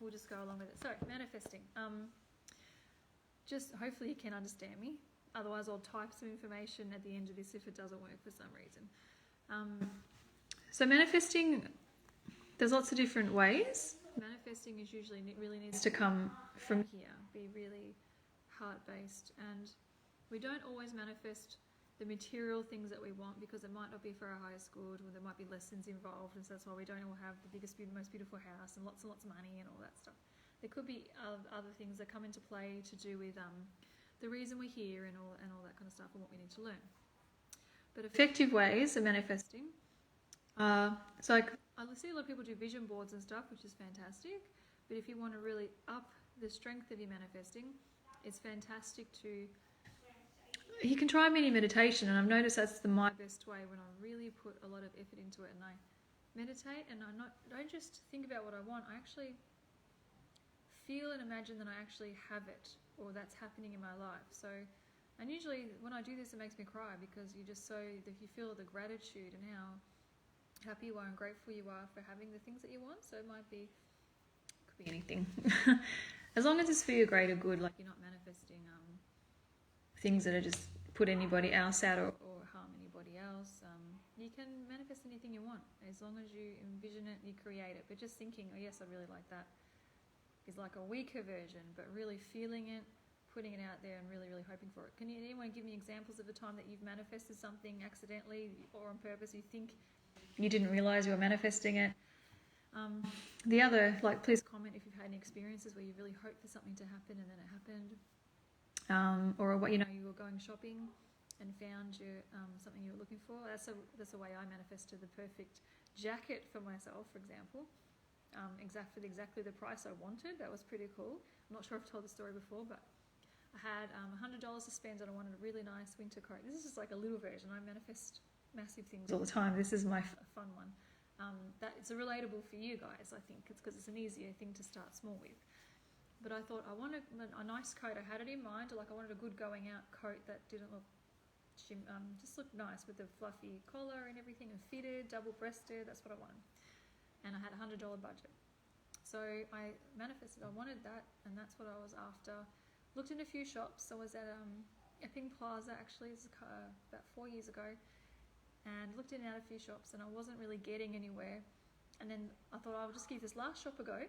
we'll just go along with it. So, manifesting. Just hopefully you can understand me. Otherwise, I'll type some information at the end of this if it doesn't work for some reason. So manifesting, there's lots of different ways. Manifesting is usually really needs to come from here, be really heart-based, and we don't always manifest the material things that we want because it might not be for our highest good, or there might be lessons involved, and so that's why we don't all have the biggest, most beautiful house and lots of money and all that stuff. There could be other things that come into play to do with the reason we're here and all that kind of stuff and what we need to learn. But effective ways of manifesting. So I see a lot of people do vision boards and stuff, which is fantastic. But if you want to really up the strength of your manifesting, it's fantastic to... You can try mini meditation, and I've noticed that's my best way when I really put a lot of effort into it and I meditate and don't just think about what I want. I actually feel and imagine that I actually have it, or that's happening in my life. So, and usually when I do this, it makes me cry because you feel the gratitude and how happy you are and grateful you are for having the things that you want. So it could be anything. As long as it's for your greater good, like you're not manifesting things that are just put anybody else out or harm anybody else. You can manifest anything you want as long as you envision it and you create it. But just thinking, oh yes, I really like that, is like a weaker version, but really feeling it, putting it out there and really, really hoping for it. Can anyone give me examples of a time that you've manifested something accidentally or on purpose? You think you didn't realise you were manifesting it? The other, please comment if you've had any experiences where you really hoped for something to happen and then it happened. Or you were going shopping and found something you were looking for. That's the way I manifested the perfect jacket for myself, for example. Exactly the price I wanted. That was pretty cool. I'm not sure if I've told the story before, but I had $100 to spend and I wanted a really nice winter coat. This is just like a little version. I manifest massive things all the time. This is my fun one. It's relatable for you guys, I think. It's because it's an easier thing to start small with. But I thought I wanted a nice coat. I had it in mind. I wanted a good going out coat that didn't look just looked nice with the fluffy collar and everything and fitted, double breasted. That's what I wanted. And I had a $100 budget. So I manifested. I wanted that, and that's what I was after. Looked in a few shops. I was at Epping Plaza actually, about 4 years ago, and looked in and out a few shops, and I wasn't really getting anywhere. And then I thought I'll just give this last shop a go.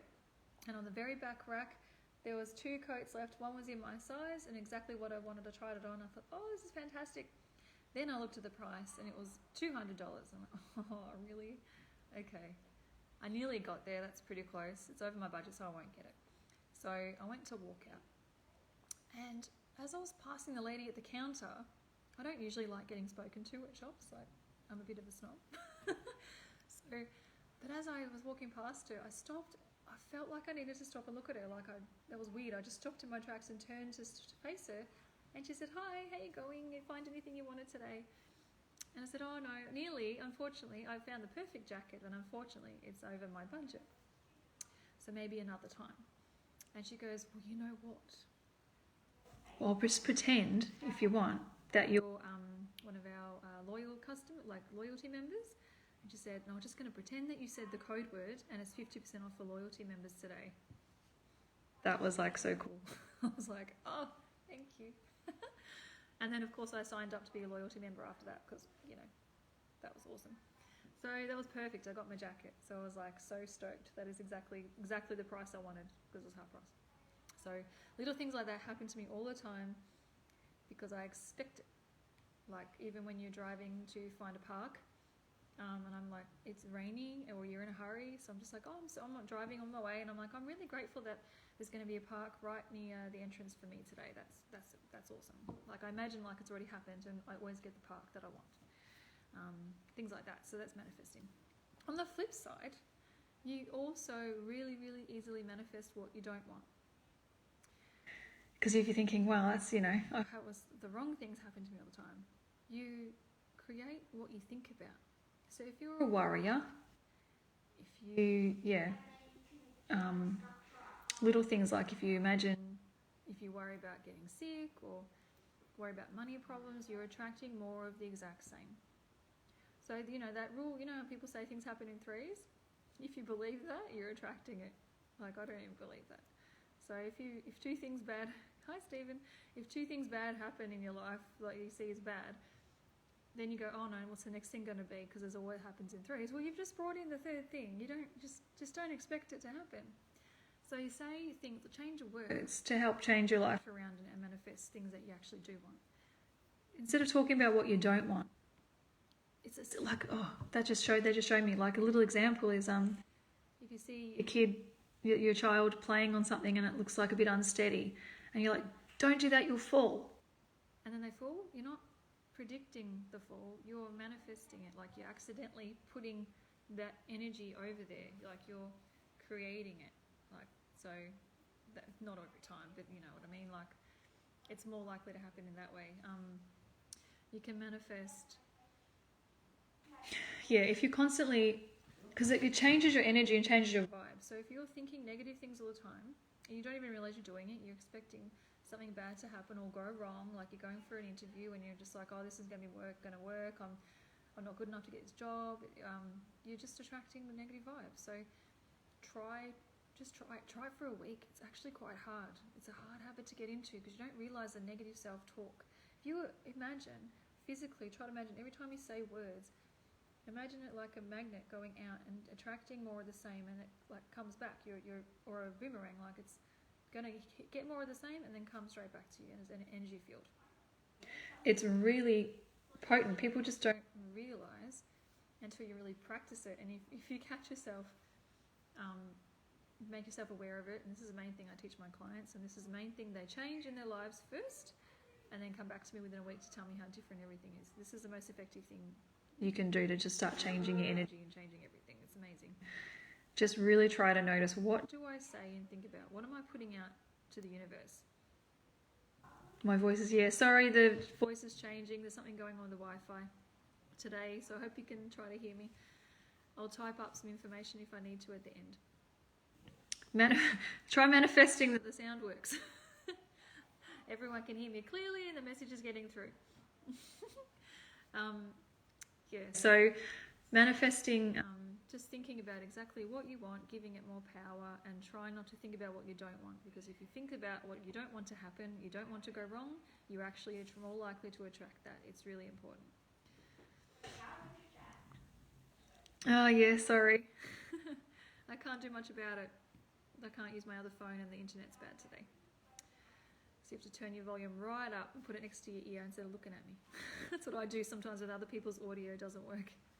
And on the very back rack, there was 2 coats left. One was in my size and exactly what I wanted. I tried it on. I thought, oh, this is fantastic. Then I looked at the price and it was $200. I'm like, oh, really? Okay. I nearly got there. That's pretty close. It's over my budget, so I won't get it. So I went to walk out. And as I was passing the lady at the counter, I don't usually like getting spoken to at shops. I'm a bit of a snob. But as I was walking past her, I stopped. I felt like I needed to stop and look at her. That was weird. I just stopped in my tracks and turned to face her. And she said, hi, how you going? You find anything you wanted today? And I said, oh no, unfortunately, I found the perfect jacket and unfortunately it's over my budget. So maybe another time. And she goes, well, you know what? Well, just pretend, if you want, that you're one of our loyalty members. And she said, no, I'm just going to pretend that you said the code word and it's 50% off for loyalty members today. That was so cool. I was like, oh, thank you. And then, of course, I signed up to be a loyalty member after that because, that was awesome. So that was perfect. I got my jacket. So I was so stoked. That is exactly the price I wanted because it was half price. So little things like that happen to me all the time because I expect it. Even when you're driving to find a park, and I'm it's rainy or you're in a hurry, so I'm just I'm not driving on my way, and I'm I'm really grateful that there's going to be a park right near the entrance for me today. That's awesome. I imagine it's already happened, and I always get the park that I want. Things like that. So that's manifesting. On the flip side, you also really, really easily manifest what you don't want. Because if you're thinking, well, that's the wrong things happen to me all the time. You create what you think about. So if you're a worrier, little things like if you worry about getting sick or worry about money problems, you're attracting more of the exact same. So, that rule, how people say things happen in threes? If you believe that, you're attracting it. Like, I don't even believe that. So if two things bad, hi Stephen, if two things bad happen in your life, like you see is bad, then you go, oh no, what's the next thing going to be? Because there's always happens in threes. Well, you've just brought in the third thing. You don't just don't expect it to happen. So you say things, change your words to help change your life around and manifest things that you actually do want. Instead of talking about what you don't want, it's just like, oh, they just showed me, like, a little example is if you see a kid, your child playing on something and it looks like a bit unsteady, and you're like, don't do that, you'll fall, and then they fall. You're not predicting the fall, you're manifesting it. Like, you're accidentally putting that energy over there, like you're creating it. Like, so that, not every time, but you know what I mean, like it's more likely to happen in that way. You can manifest, if you constantly, because it changes your energy and changes your vibe. So if you're thinking negative things all the time and you don't even realize you're doing it, you're expecting something bad to happen or go wrong, like you're going for an interview and you're just like, oh, this is going to work, I'm not good enough to get this job. You're just attracting the negative vibes. So try for a week. It's actually quite hard. It's a hard habit to get into because you don't realize the negative self-talk. If you imagine, physically, try to imagine every time you say words, imagine it like a magnet going out and attracting more of the same, and it like comes back. Or a boomerang, like it's going to get more of the same and then come straight back to you as an energy field. It's really potent. People just don't realize until you really practice it. And if you catch yourself, make yourself aware of it. And this is the main thing I teach my clients, and this is the main thing they change in their lives first, and then come back to me within a week to tell me how different everything is. This is the most effective thing you can do to just start changing your energy and changing everything. It's amazing. Just really try to notice, what do I say and think about? What am I putting out to the universe? My voice is, sorry, the voice is changing. There's something going on with the Wi-Fi today, so I hope you can try to hear me. I'll type up some information if I need to at the end. Try manifesting that the sound works. Everyone can hear me clearly and the message is getting through. So manifesting, just thinking about exactly what you want, giving it more power, and try not to think about what you don't want, because if you think about what you don't want to happen, you don't want to go wrong, you actually are more likely to attract that. It's really important. Oh yeah, sorry. I can't do much about it. I can't use my other phone and the internet's bad today. So you have to turn your volume right up and put it next to your ear instead of looking at me. That's what I do sometimes when other people's audio doesn't work.